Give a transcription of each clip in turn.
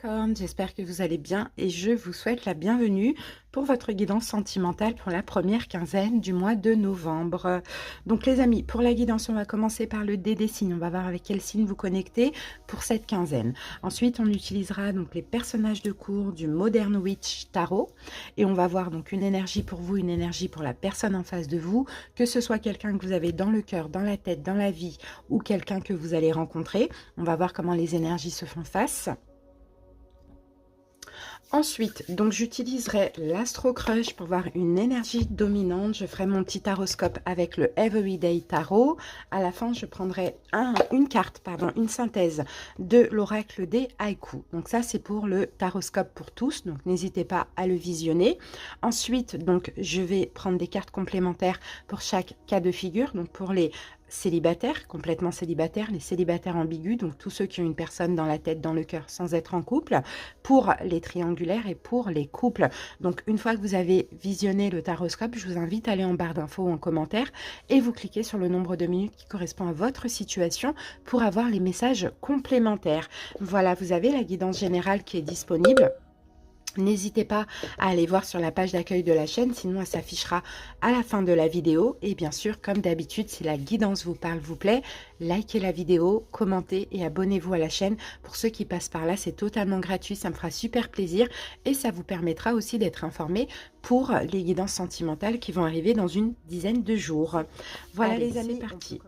Capricorne, j'espère que vous allez bien et je vous souhaite la bienvenue pour votre guidance sentimentale pour la première quinzaine du mois de novembre. Donc les amis, pour la guidance, on va commencer par le dé des signes. On va voir avec quel signe vous connectez pour cette quinzaine. Ensuite, on utilisera donc les personnages de cours du Modern Witch Tarot et on va voir donc une énergie pour vous, une énergie pour la personne en face de vous, que ce soit quelqu'un que vous avez dans le cœur, dans la tête, dans la vie ou quelqu'un que vous allez rencontrer. On va voir comment les énergies se font face. Ensuite, donc j'utiliserai l'Astro Crush pour voir une énergie dominante. Je ferai mon petit taroscope avec le Everyday Tarot. À la fin, je prendrai une synthèse de l'oracle des haïkus. Donc ça, c'est pour le taroscope pour tous. Donc n'hésitez pas à le visionner. Ensuite, donc je vais prendre des cartes complémentaires pour chaque cas de figure. Donc pour les célibataires, complètement célibataires, les célibataires ambigus, donc tous ceux qui ont une personne dans la tête, dans le cœur, sans être en couple, pour les triangulaires et pour les couples. Donc une fois que vous avez visionné le taroscope, je vous invite à aller en barre d'infos ou en commentaire et vous cliquez sur le nombre de minutes qui correspond à votre situation pour avoir les messages complémentaires. Voilà, vous avez la guidance générale qui est disponible. N'hésitez pas à aller voir sur la page d'accueil de la chaîne, sinon elle s'affichera à la fin de la vidéo. Et bien sûr, comme d'habitude, si la guidance vous parle, vous plaît, likez la vidéo, commentez et abonnez-vous à la chaîne. Pour ceux qui passent par là, c'est totalement gratuit, ça me fera super plaisir. Et ça vous permettra aussi d'être informé pour les guidances sentimentales qui vont arriver dans une dizaine de jours. Voilà. Allez, les amis, c'est parti.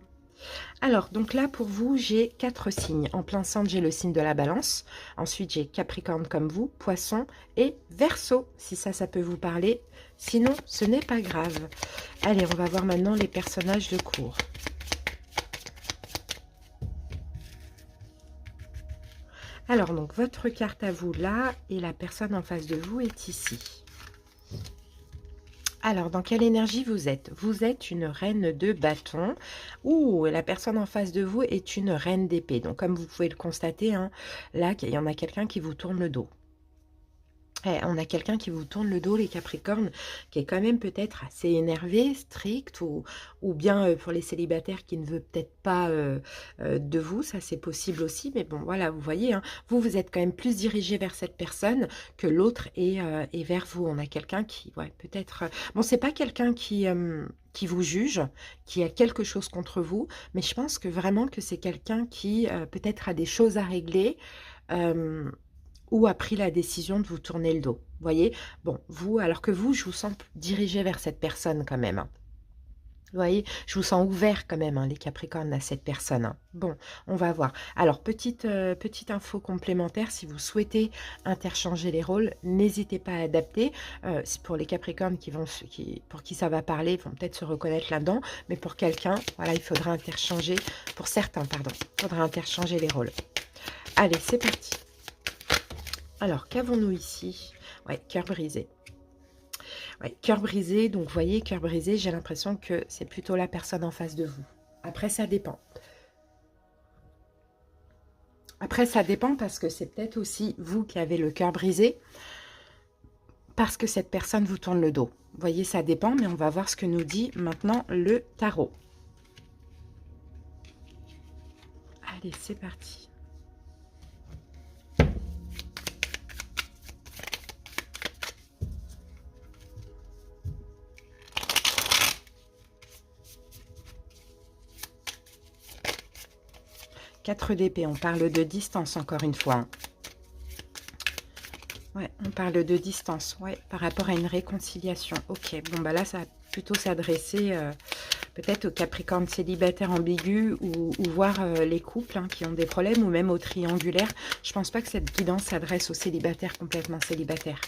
Alors, donc là, pour vous, j'ai 4 signes. En plein centre, j'ai le signe de la balance. Ensuite, j'ai Capricorne comme vous, Poisson et Verseau, si ça peut vous parler. Sinon, ce n'est pas grave. Allez, on va voir maintenant les personnages de cours. Alors, donc, votre carte à vous là, et la personne en face de vous est ici. Alors, dans quelle énergie vous êtes? Vous êtes une reine de bâton. Ouh, la personne en face de vous est une reine d'épée. Donc, comme vous pouvez le constater, hein, là, il y en a quelqu'un qui vous tourne le dos. On a quelqu'un qui vous tourne le dos, les Capricornes, qui est quand même peut-être assez énervé, strict, ou bien pour les célibataires qui ne veut peut-être pas de vous, ça c'est possible aussi, mais bon, voilà, vous voyez, hein, vous êtes quand même plus dirigé vers cette personne que l'autre est vers vous. On a quelqu'un qui, ouais, peut-être... bon, c'est pas quelqu'un qui vous juge, qui a quelque chose contre vous, mais je pense que vraiment que c'est quelqu'un qui peut-être a des choses à régler, ou a pris la décision de vous tourner le dos. Vous voyez? Bon, vous, alors que vous, je vous sens dirigé vers cette personne quand même, hein. Vous voyez? Je vous sens ouvert quand même, hein, les Capricornes, à cette personne, hein. Bon, on va voir. Alors, petite info complémentaire, si vous souhaitez interchanger les rôles, n'hésitez pas à adapter. C'est pour les Capricornes pour qui ça va parler, ils vont peut-être se reconnaître là-dedans, mais pour quelqu'un, voilà, il faudra interchanger, pour certains, pardon, il faudra interchanger les rôles. Allez, c'est parti. Alors, qu'avons-nous ici? Ouais, cœur brisé. Ouais, cœur brisé, donc vous voyez, cœur brisé, j'ai l'impression que c'est plutôt la personne en face de vous. Après, ça dépend. Après, ça dépend parce que c'est peut-être aussi vous qui avez le cœur brisé parce que cette personne vous tourne le dos. Vous voyez, ça dépend, mais on va voir ce que nous dit maintenant le tarot. Allez, c'est parti. 4 d'épée, on parle de distance encore une fois. Ouais, on parle de distance, ouais, par rapport à une réconciliation. Ok, bon bah là ça va plutôt s'adresser peut-être aux Capricornes célibataires ambigus ou voir les couples hein, qui ont des problèmes ou même aux triangulaires. Je pense pas que cette guidance s'adresse aux célibataires complètement célibataires.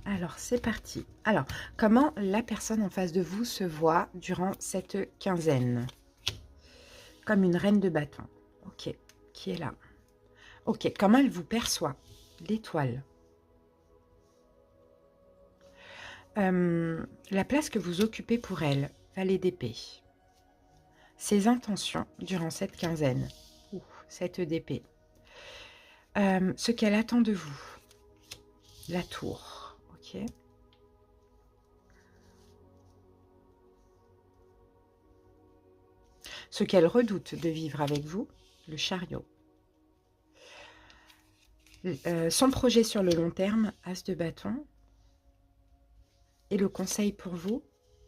Alors, c'est parti. Alors, comment la personne en face de vous se voit durant cette quinzaine? Comme une reine de bâton. Ok, qui est là? Ok, comment elle vous perçoit? L'étoile. La place que vous occupez pour elle, valet d'épée. Ses intentions durant cette quinzaine. Ouh, 7 d'épée. Ce qu'elle attend de vous. La tour. Ok. ce qu'elle redoute de vivre avec vous, le chariot. Son projet sur le long terme, as de bâton. Et le conseil pour vous,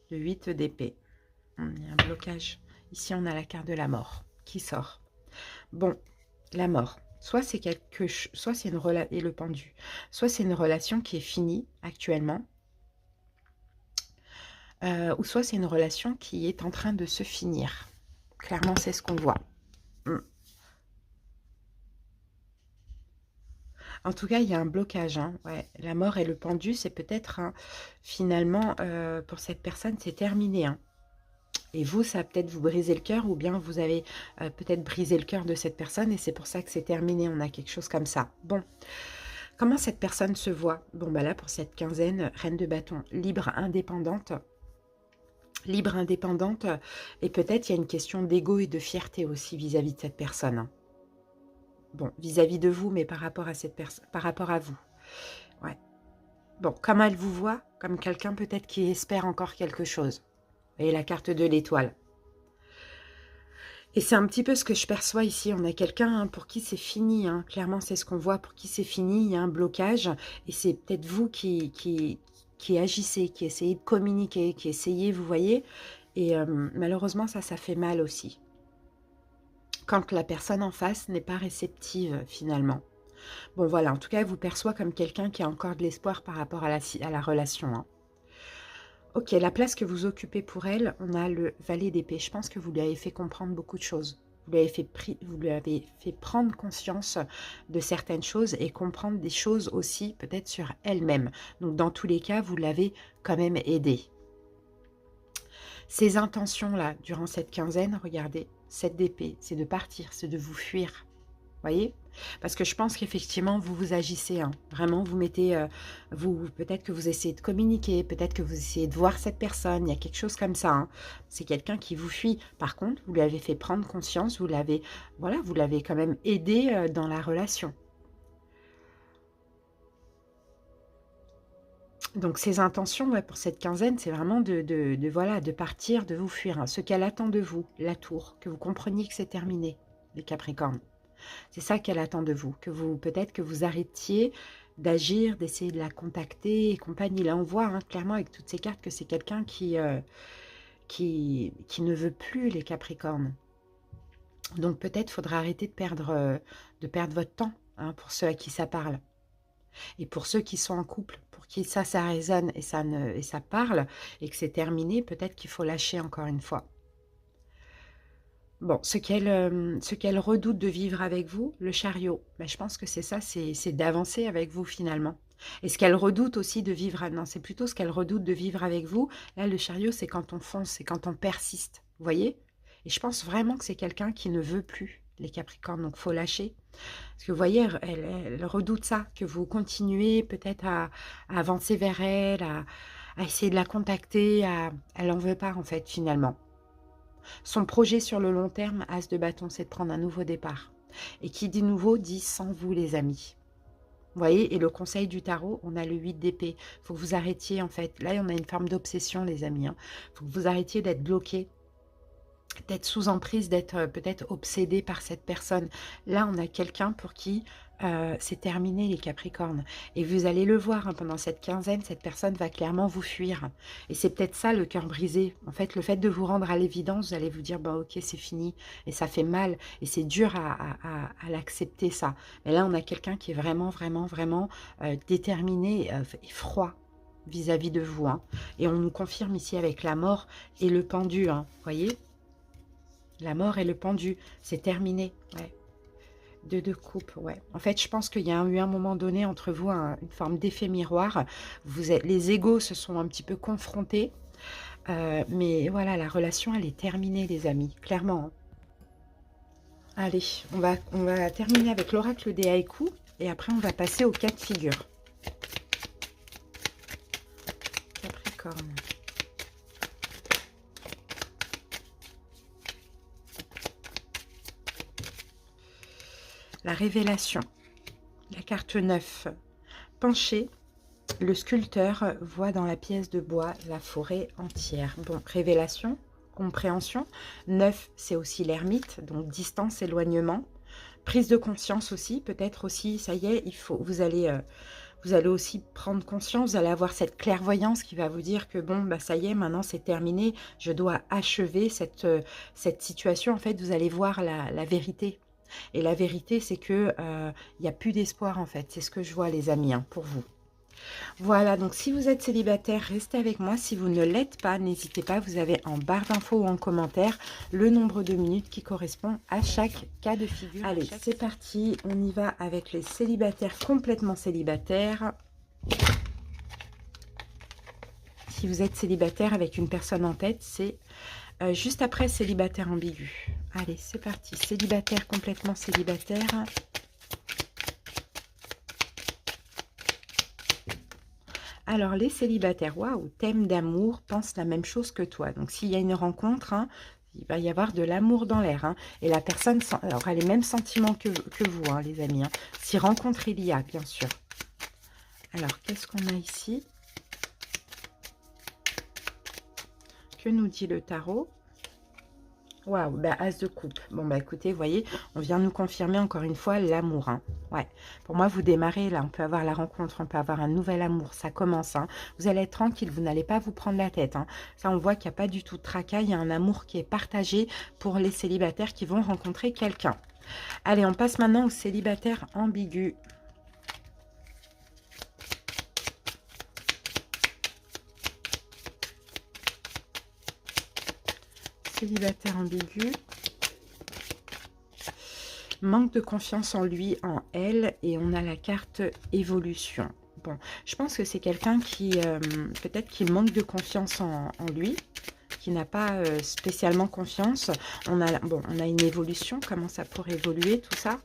le 8 d'épée. Il y a un blocage. Ici, on a la carte de la mort qui sort. Bon, la mort. Soit c'est quelque chose, soit c'est une relation, et le pendu. Soit c'est une relation qui est finie actuellement. Ou soit c'est une relation qui est en train de se finir. Clairement, c'est ce qu'on voit. En tout cas, il y a un blocage. Hein. Ouais. La mort et le pendu, c'est peut-être, hein, finalement, pour cette personne, c'est terminé. Hein. Et vous, ça va peut-être vous briser le cœur, ou bien vous avez peut-être brisé le cœur de cette personne, et c'est pour ça que c'est terminé. On a quelque chose comme ça. Bon. Comment cette personne se voit? Bon, bah là, pour cette quinzaine, reine de bâton, libre, indépendante. Libre, indépendante. Et peut-être il y a une question d'ego et de fierté aussi vis-à-vis de cette personne. Hein. Bon, vis-à-vis de vous, mais par rapport à cette personne, par rapport à vous. Ouais. Bon, comme elle vous voit, comme quelqu'un peut-être qui espère encore quelque chose. Et la carte de l'étoile. Et c'est un petit peu ce que je perçois ici. On a quelqu'un, hein, pour qui c'est fini. Hein. Clairement, c'est ce qu'on voit. Pour qui c'est fini, il y a un blocage. Et c'est peut-être vous qui agissez, qui essayez de communiquer, qui essayez, vous voyez. Et malheureusement, ça fait mal aussi. Quand la personne en face n'est pas réceptive, finalement. Bon, voilà. En tout cas, elle vous perçoit comme quelqu'un qui a encore de l'espoir par rapport à la relation. Hein. Ok, la place que vous occupez pour elle, on a le valet d'épée. Je pense que vous lui avez fait comprendre beaucoup de choses. Vous lui avez fait prendre conscience de certaines choses et comprendre des choses aussi peut-être sur elle-même. Donc dans tous les cas, vous l'avez quand même aidée. Ses intentions-là, durant cette quinzaine, regardez, 7 d'épée, c'est de partir, c'est de vous fuir. Voyez? Parce que je pense qu'effectivement, vous agissez. Hein. Vraiment, vous mettez... peut-être que vous essayez de communiquer, peut-être que vous essayez de voir cette personne. Il y a quelque chose comme ça. Hein. C'est quelqu'un qui vous fuit. Par contre, vous lui avez fait prendre conscience. Vous l'avez quand même aidé dans la relation. Donc, ses intentions, ouais, pour cette quinzaine, c'est vraiment de partir, de vous fuir. Hein. Ce qu'elle attend de vous, la tour, que vous compreniez que c'est terminé, les Capricornes. C'est ça qu'elle attend de vous, que vous peut-être que vous arrêtiez d'agir, d'essayer de la contacter et compagnie. Là, on voit hein, clairement avec toutes ces cartes que c'est quelqu'un qui ne veut plus les Capricornes. Donc peut-être faudra arrêter de perdre votre temps hein, pour ceux à qui ça parle. Et pour ceux qui sont en couple, pour qui ça résonne et ça parle et que c'est terminé, peut-être qu'il faut lâcher encore une fois. Bon, ce qu'elle redoute de vivre avec vous, le chariot, ben, je pense que c'est ça, c'est d'avancer avec vous finalement. Et ce qu'elle redoute aussi de vivre, non, c'est plutôt ce qu'elle redoute de vivre avec vous. Là, le chariot, c'est quand on fonce, c'est quand on persiste, vous voyez? Et je pense vraiment que c'est quelqu'un qui ne veut plus les Capricornes, donc faut lâcher. Parce que vous voyez, elle redoute ça, que vous continuez peut-être à avancer vers elle, à essayer de la contacter, elle n'en veut pas en fait finalement. Son projet sur le long terme, as de bâton, c'est de prendre un nouveau départ. Et qui dit nouveau, dit sans vous les amis. Vous voyez, et le conseil du tarot, on a le 8 d'épée. Il faut que vous arrêtiez en fait. Là, on a une forme d'obsession les amis. Il faut que vous arrêtiez d'être bloqué, d'être sous emprise, d'être peut-être obsédé par cette personne. Là, on a quelqu'un pour qui c'est terminé les Capricornes. Et vous allez le voir, hein, pendant cette quinzaine, cette personne va clairement vous fuir. Et c'est peut-être ça le cœur brisé. En fait, le fait de vous rendre à l'évidence, vous allez vous dire, bah, ok, c'est fini. Et ça fait mal. Et c'est dur à l'accepter, ça. Mais là, on a quelqu'un qui est vraiment, vraiment, vraiment déterminé et froid vis-à-vis de vous. Hein. Et on nous confirme ici avec la mort et le pendu. Hein, voyez? La mort et le pendu, c'est terminé. Ouais. De coupe, ouais. En fait, je pense qu'il y a eu un moment donné entre vous une forme d'effet miroir. Les égos se sont un petit peu confrontés. Mais voilà, la relation, elle est terminée, les amis. Clairement. Hein. Allez, on va terminer avec l'oracle des haïkus. Et après, on va passer aux cas de figure. Capricorne. La révélation, la carte 9. Penché, le sculpteur voit dans la pièce de bois la forêt entière. Bon, révélation, compréhension. 9, c'est aussi l'ermite, donc distance, éloignement. Prise de conscience aussi, peut-être aussi, ça y est, vous allez aussi prendre conscience, vous allez avoir cette clairvoyance qui va vous dire que bon, bah ça y est, maintenant c'est terminé, je dois achever cette situation. En fait, vous allez voir la vérité. Et la vérité, c'est que il n'y a plus d'espoir en fait. C'est ce que je vois les amis, hein, pour vous. Voilà, donc si vous êtes célibataire, restez avec moi. Si vous ne l'êtes pas, n'hésitez pas, vous avez en barre d'infos ou en commentaire le nombre de minutes qui correspond à chaque cas de figure. Allez, c'est parti, on y va avec les célibataires complètement célibataires. Si vous êtes célibataire avec une personne en tête, c'est juste après célibataire ambigu. Allez, c'est parti, célibataire complètement célibataire. Alors, les célibataires, waouh, thème d'amour, pensent la même chose que toi. Donc, s'il y a une rencontre, hein, il va y avoir de l'amour dans l'air. Hein, et la personne aura les mêmes sentiments que vous, hein, les amis. Hein, si rencontre il y a, bien sûr. Alors, qu'est-ce qu'on a ici? Que nous dit le tarot? Waouh, bah, as de coupe. Bon, bah écoutez, vous voyez, on vient nous confirmer encore une fois l'amour. Hein. Ouais, pour moi, vous démarrez, là, on peut avoir la rencontre, on peut avoir un nouvel amour, ça commence. Hein. Vous allez être tranquille, vous n'allez pas vous prendre la tête. Hein. Ça, on voit qu'il n'y a pas du tout de tracas, il y a un amour qui est partagé pour les célibataires qui vont rencontrer quelqu'un. Allez, on passe maintenant aux célibataires ambigus. Célibataire ambigu. Manque de confiance en lui, en elle, et on a la carte évolution. Bon, je pense que c'est quelqu'un qui, peut-être qu'il manque de confiance en lui, qui n'a pas spécialement confiance. On a une évolution, comment ça pourrait évoluer, tout ça?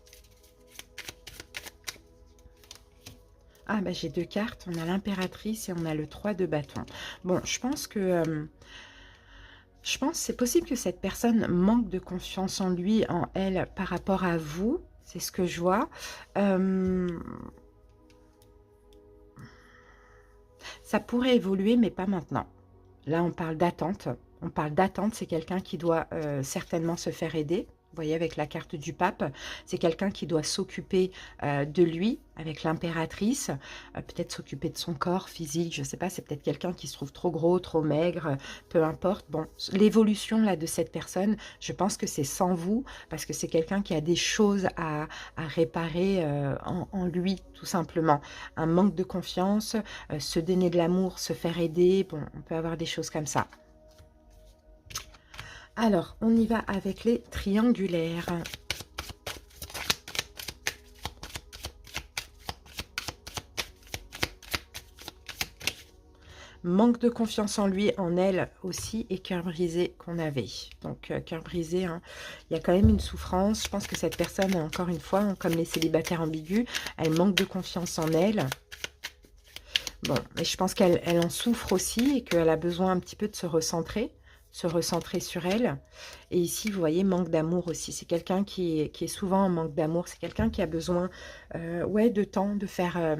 Ah, bah j'ai deux cartes, on a l'impératrice et on a le 3 de bâton. Bon, je pense que... je pense que c'est possible que cette personne manque de confiance en lui, en elle, par rapport à vous. C'est ce que je vois. Ça pourrait évoluer, mais pas maintenant. Là, on parle d'attente. On parle d'attente, c'est quelqu'un qui doit certainement se faire aider. Vous voyez, avec la carte du pape, c'est quelqu'un qui doit s'occuper de lui, avec l'impératrice, peut-être s'occuper de son corps physique, je ne sais pas, c'est peut-être quelqu'un qui se trouve trop gros, trop maigre, peu importe. Bon, l'évolution là de cette personne, je pense que c'est sans vous, parce que c'est quelqu'un qui a des choses à réparer en lui, tout simplement. Un manque de confiance, se donner de l'amour, se faire aider, bon, on peut avoir des choses comme ça. Alors, on y va avec les triangulaires. Manque de confiance en lui, en elle aussi, et cœur brisé qu'on avait. Donc, cœur brisé, hein, il y a quand même une souffrance. Je pense que cette personne, encore une fois, hein, comme les célibataires ambigus, elle manque de confiance en elle. Bon, mais je pense qu'elle en souffre aussi et qu'elle a besoin un petit peu de se recentrer sur elle. Et ici, vous voyez, manque d'amour aussi. C'est quelqu'un qui est souvent en manque d'amour. C'est quelqu'un qui a besoin ouais, de temps, de faire...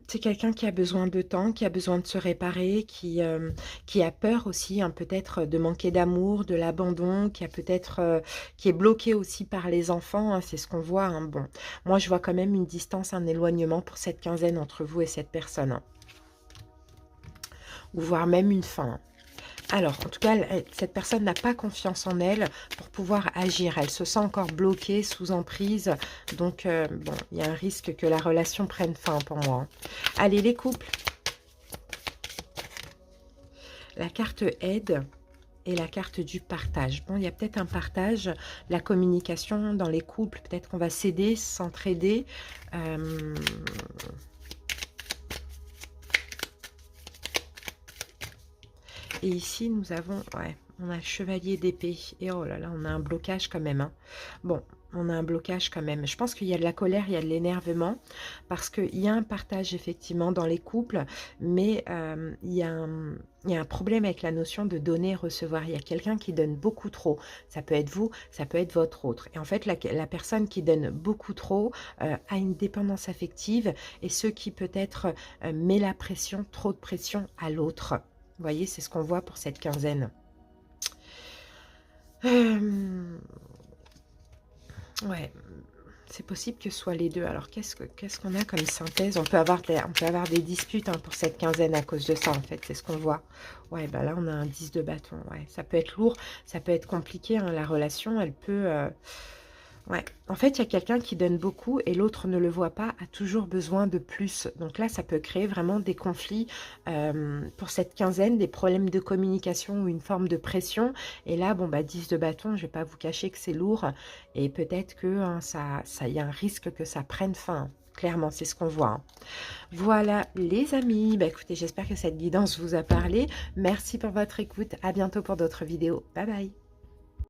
c'est quelqu'un qui a besoin de temps, qui a besoin de se réparer, qui a peur aussi, hein, peut-être de manquer d'amour, de l'abandon, qui a peut-être qui est bloqué aussi par les enfants, hein, c'est ce qu'on voit. Hein. Bon, moi, je vois quand même une distance, un éloignement pour cette quinzaine entre vous et cette personne. Hein. Ou voire même une fin. Alors, en tout cas, cette personne n'a pas confiance en elle pour pouvoir agir. Elle se sent encore bloquée, sous emprise. Donc, bon, il y a un risque que la relation prenne fin pour moi. Hein. Allez, les couples. La carte aide et la carte du partage. Bon, il y a peut-être un partage, la communication dans les couples. Peut-être qu'on va s'aider, s'entraider. Et ici, nous avons, ouais, on a le chevalier d'épée. Et oh là là, on a un blocage quand même. Hein. Bon, on a un blocage quand même. Je pense qu'il y a de la colère, il y a de l'énervement. Parce qu'il y a un partage, effectivement, dans les couples. Mais il y a un problème avec la notion de donner et recevoir. Il y a quelqu'un qui donne beaucoup trop. Ça peut être vous, ça peut être votre autre. Et en fait, la personne qui donne beaucoup trop a une dépendance affective. Et ce qui peut-être met la pression, trop de pression à l'autre. Vous voyez, c'est ce qu'on voit pour cette quinzaine. Ouais, c'est possible que ce soit les deux. Alors, qu'est-ce qu'on a comme synthèse? On peut avoir des disputes hein, pour cette quinzaine à cause de ça, en fait. C'est ce qu'on voit. Ouais, bah là, on a un 10 de bâton. Ouais, ça peut être lourd, ça peut être compliqué. Hein, la relation, elle peut... Ouais, en fait, il y a quelqu'un qui donne beaucoup et l'autre ne le voit pas, a toujours besoin de plus. Donc là, ça peut créer vraiment des conflits pour cette quinzaine, des problèmes de communication ou une forme de pression. Et là, bon, bah 10 de bâton, je ne vais pas vous cacher que c'est lourd et peut-être que hein, y a un risque que ça prenne fin. Clairement, c'est ce qu'on voit. Hein. Voilà, les amis. Bah, écoutez, j'espère que cette guidance vous a parlé. Merci pour votre écoute. À bientôt pour d'autres vidéos. Bye bye.